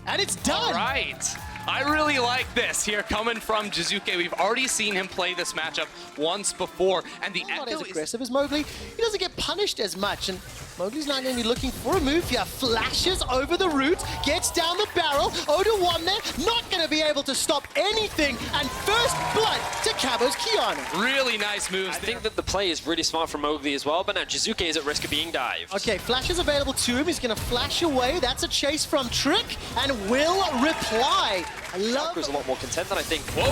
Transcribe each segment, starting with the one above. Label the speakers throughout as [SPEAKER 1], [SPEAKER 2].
[SPEAKER 1] And it's done.
[SPEAKER 2] All right. I really like this here coming from Jizuke. We've already seen him play this matchup once before, and the
[SPEAKER 1] Not
[SPEAKER 2] echo
[SPEAKER 1] as
[SPEAKER 2] is
[SPEAKER 1] aggressive as Mowgli. He doesn't get punished as much, and Mowgli's not going to be looking for a move here. Flashes over the root, gets down the barrel. Oda1 there, not going to be able to stop anything, and first blood to Cabo's Kiana.
[SPEAKER 2] really nice moves.
[SPEAKER 3] I think that the play is really smart from Mowgli as well, but now Jizuke is at risk of being dived.
[SPEAKER 1] Okay, flash is available to him. He's going to flash away. That's a chase from Trick, and will reply. I love
[SPEAKER 3] Schalke's a lot more content than I think.
[SPEAKER 2] Whoa.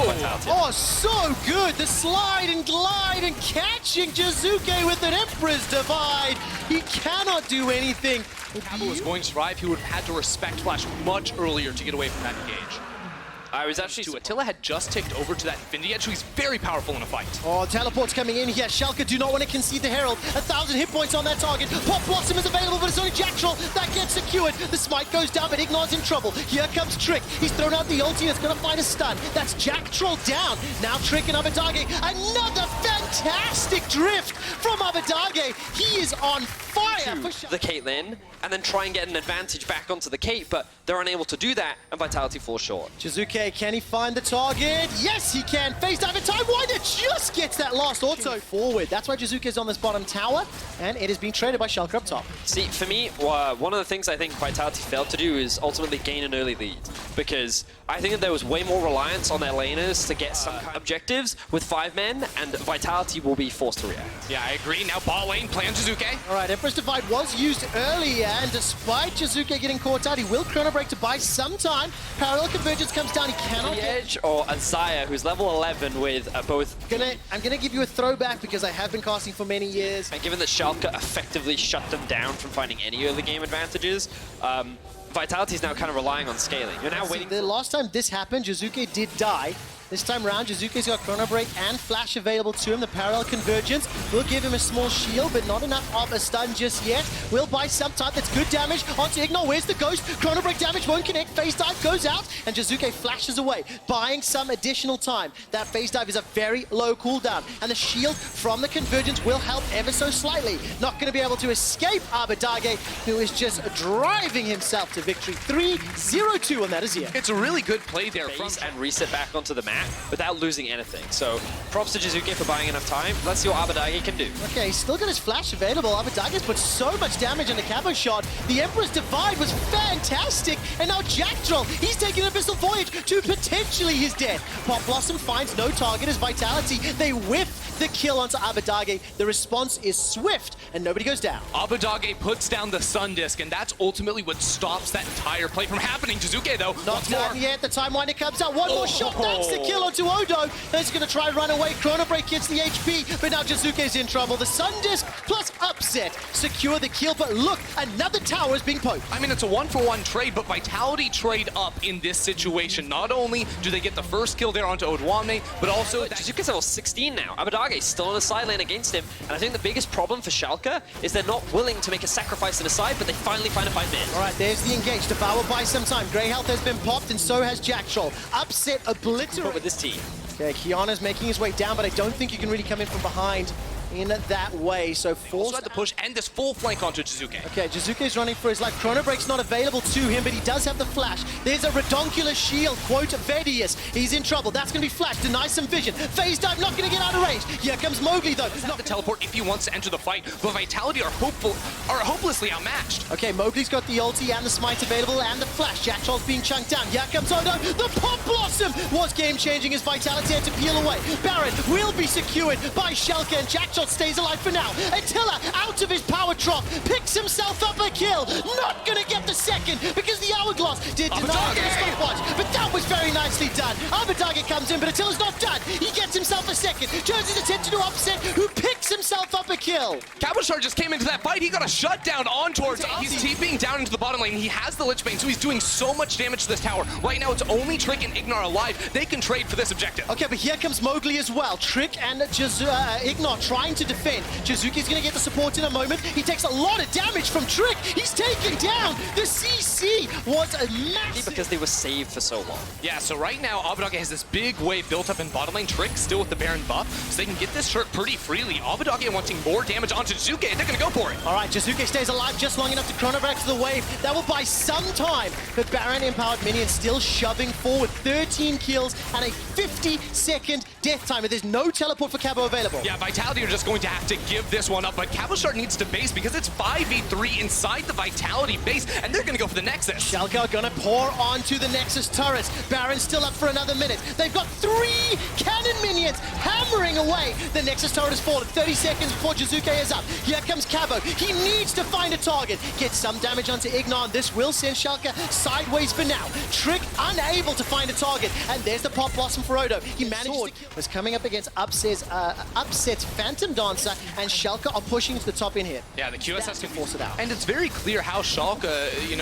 [SPEAKER 1] Oh, so good! The slide and glide and catching Jizuke with an Emperor's Divide. He cannot do anything.
[SPEAKER 2] Cabo was going to survive. He would have had to respect Flash much earlier to get away from that engage.
[SPEAKER 3] I was actually...
[SPEAKER 2] Attila had just ticked over to that Infinity Edge, so he's very powerful in a fight.
[SPEAKER 1] Oh, teleport's coming in here. Schalke do not want to concede the Herald. 1,000 hit points on that target. Pop Blossom is available, but it's only Jack Troll that gets secured. The smite goes down, but Ignor's in trouble. Here comes Trick. He's thrown out the ulti and it's going to find a stun. That's Jack Troll down. Now Trick and Abadage. Another fantastic drift from Abadage. He is on fire for Schalke.
[SPEAKER 3] The Caitlyn, and then try and get an advantage back onto the Kate, but they're unable to do that, and Vitality falls short.
[SPEAKER 1] Jizuke, can he find the target? Yes, he can. Face dive in time. Winder just gets that last auto forward. That's why Jizuke is on this bottom tower, and it is being traded by Schalke up top.
[SPEAKER 3] See, for me, one of the things I think Vitality failed to do is ultimately gain an early lead, because I think that there was way more reliance on their laners to get some kind of objectives with 5 men, and Vitality will be forced to react.
[SPEAKER 2] Yeah, I agree. Now ball lane, play on Jizuke.
[SPEAKER 1] All right, Empress Divide was used earlier, and despite Jizuke getting caught out, he will Chrono Break to buy some time. Parallel Convergence comes down. He cannot
[SPEAKER 3] The
[SPEAKER 1] get...
[SPEAKER 3] Edge or Azaya, who's level 11 with both...
[SPEAKER 1] I'm gonna give you a throwback because I have been casting for many years.
[SPEAKER 3] And given that Schalke effectively shut them down from finding any early game advantages, Vitality is now kind of relying on scaling. You're now waiting.
[SPEAKER 1] The last time this happened, Jizuke did die. This time around, Jizuke's got Chrono Break and Flash available to him. The Parallel Convergence will give him a small shield, but not enough of a stun just yet. Will buy some time. That's good damage onto Ignore. Where's the Ghost? Chrono Break damage won't connect. Phase Dive goes out, and Jizuke flashes away, buying some additional time. That Phase Dive is a very low cooldown, and the shield from the Convergence will help ever so slightly. Not going to be able to escape Abadage, who is just driving himself to victory. 3-0-2 on that Azir.
[SPEAKER 2] It's a really good play there.
[SPEAKER 3] Phase and reset back onto the map without losing anything. So props to Jizuke for buying enough time. Let's see what Abadage can do.
[SPEAKER 1] Okay, he's still got his flash available. Abadage's put so much damage on the Cabo shot. The Emperor's Divide was fantastic, and now Jack Troll, he's taking an Abyssal Voyage to potentially his death. Pop Blossom finds no target as Vitality. They whiff the kill onto Abadage. The response is swift, and nobody goes down.
[SPEAKER 2] Abadage puts down the Sun Disc, and that's ultimately what stops that entire play from happening. Jizuke, though,
[SPEAKER 1] Not done yet. The Time Winder comes out. One more shot. That's the kill onto Odo. He's going to try and run away. Chrono Break gets the HP, but now Jizuke's in trouble. The Sun Disc plus Upset secure the kill, but look, another tower is being poked.
[SPEAKER 2] I mean, it's a 1-for-1 trade, but Vitality trade up in this situation. Not only do they get the first kill there onto Odoamne, but also...
[SPEAKER 3] Jizuke's level 16 now. Abadage still on the side lane against him, and I think the biggest problem for Schalke is they're not willing to make a sacrifice to the side, but they finally find a 5 minutes.
[SPEAKER 1] All right, there's the engage. Devour buys some time. Grey Health has been popped, and so has Jack Troll. Upset obliterated
[SPEAKER 3] With this team.
[SPEAKER 1] Okay, Kiana's making his way down, but I don't think you can really come in from behind in that way, so
[SPEAKER 2] Also
[SPEAKER 1] forced...
[SPEAKER 2] had the push and this full flank onto Jizuke.
[SPEAKER 1] Okay, Jizuke's running for his life. Chrono Break's not available to him, but he does have the flash. There's a redonkulous shield, quote Vedius. He's in trouble. That's going to be flash. Denies some vision. Phase Dive, not going to get out of range. Here comes Mowgli, though.
[SPEAKER 2] Not the teleport if he wants to enter the fight, but Vitality are hopelessly outmatched.
[SPEAKER 1] Okay, Mowgli's got the ulti and the smite available, and the flash. Jack Troll's being chunked down. Here comes Odo. The Pop Blossom was game-changing as Vitality had to peel away. Baron will be secured by Schalke, and Jack Troll stays alive for now. Attila, out of his power drop, picks himself up a kill. Not gonna get the second because the Hourglass did deny the stopwatch, but that was very nicely done. Abadage comes in, but Attila's not done. He gets himself a second, turns his attention to Upset, who picks himself up a kill.
[SPEAKER 2] Cabochard just came into that fight. He got a shutdown on towards. He's TPing down into the bottom lane. He has the Lich Bane, so he's doing so much damage to this tower. Right now, it's only Trick and Ignore alive. They can trade for this objective.
[SPEAKER 1] Okay, but here comes Mowgli as well. Trick and Ignore trying to defend. Jizuke's going to get the support in a moment. He takes a lot of damage from Trick. He's taken down. The CC was a massive...
[SPEAKER 3] Because they were saved for so long.
[SPEAKER 2] Yeah, so right now, Abadage has this big wave built up in bottom lane. Trick still with the Baron buff, so they can get this shirt pretty freely. Abadage want inflicting more damage onto Jizuke, and they're going to go for it.
[SPEAKER 1] All right, Jizuke stays alive just long enough to chrono break to the wave. That will buy some time, but Baron empowered minion still shoving forward. 13 kills and a 50-second death timer. There's no teleport for Cabo available.
[SPEAKER 2] Yeah, Vitality are just going to have to give this one up, but KazaLoLL needs to base because it's 5v3 inside the Vitality base, and they're going to go for the Nexus.
[SPEAKER 1] Schalke are going to pour onto the Nexus turrets. Baron's still up for another minute. They've got 3 cannon minions hammering away. The Nexus turret has fallen 30 seconds before Jizuke is up. Here comes Cabo. He needs to find a target. Get some damage onto Ignar, and this will send Schalke sideways for now. Trick unable to find a target, and there's the Pop Blossom for Odo. He managed to was coming up against Upset's Phantom Dancer, and Schalke are pushing to the top in here.
[SPEAKER 2] Yeah, the QSS
[SPEAKER 1] can force it out.
[SPEAKER 2] And it's very clear how Schalke,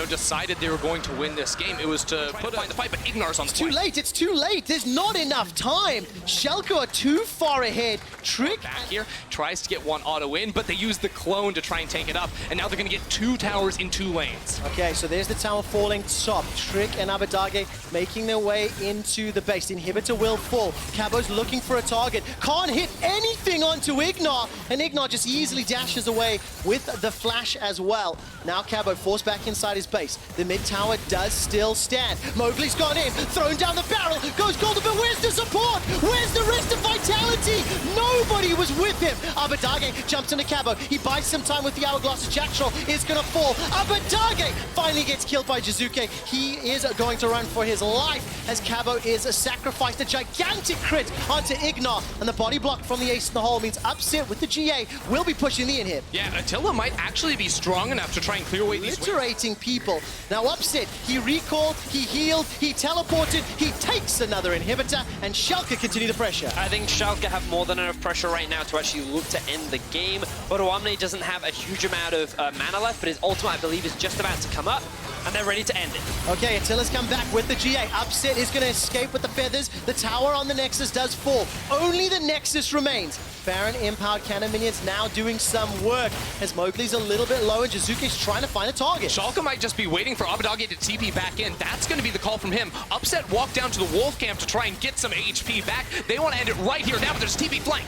[SPEAKER 2] decided they were going to win this game. It was to put find the fight, but Ignar's on the point.
[SPEAKER 1] Too late, it's too late. There's not enough time. Schalke are too far ahead. Trick
[SPEAKER 2] back here, tries to get one auto in, but they use the clone to try and tank it up, and now they're going to get 2 towers in 2 lanes.
[SPEAKER 1] Okay, so there's the tower falling top. Trick and Abadage making their way into the base. The inhibitor will fall. Cabo's looking for a target. Can't hit anything onto Ignar, and Ignar just easily dashes away with the flash as well. Now Cabo forced back inside his base. The mid tower does still stand. Mowgli's gone in, thrown down the barrel, goes golden, but where's the support? Where's the rest of Vitality? Nobody was with him. Abadage jumps into Cabo. He buys some time with the Hourglass. Jack Troll is going to fall. Abadage finally gets killed by Jizuke. He is going to run for his life as Cabo is sacrificed. A gigantic crit onto Ignar, and the body block from the ace in the hole means Upset with the GA will be pushing the in here.
[SPEAKER 2] Yeah, Attila might actually be strong enough to try and clear away these
[SPEAKER 1] Iterating people. Now Upset, he recalled, he healed, he teleported, he takes another inhibitor, and Schalke continue the pressure.
[SPEAKER 3] I think Schalke have more than enough pressure right now to actually look to end the game. But Oamne doesn't have a huge amount of mana left, but his ultimate, I believe, is just about to come up, and they're ready to end it.
[SPEAKER 1] Okay, Attila's come back with the GA. Upset is going to escape with the feathers. The tower on the Nexus does fall. Only the Nexus remains. Baron empowered cannon minions now doing some work as Mowgli's a little bit low and Jizuke's trying to find a target.
[SPEAKER 2] Schalke might just be waiting for Abadage to TP back in. That's going to be the call from him. Upset walked down to the Wolf camp to try and get some HP back. They want to end it right here now, but there's TP flank.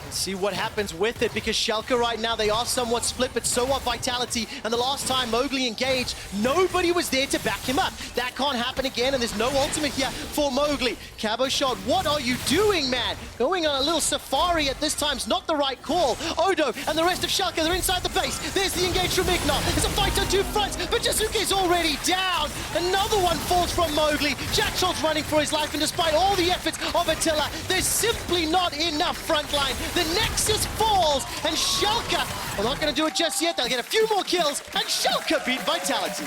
[SPEAKER 1] See what happens with it, because Schalke right now, they are somewhat split, but so are Vitality. And the last time Mowgli engaged, nobody was there to back him up. That can't happen again, and there's no ultimate here for Mowgli. Cabo shot, what are you doing, man? Going on a little safari at this time's not the right call. Odo and the rest of Schalke, they're inside the base. There's the engage from Ignar. There's a fight on 2 fronts, but Jizuke's already down. Another one falls from Mowgli. Jack Troll's running for his life, and despite all the efforts of Attila, there's simply not enough frontline. The Nexus falls, and Schalke are not going to do it just yet. They'll get a few more kills, and Schalke beat Vitality.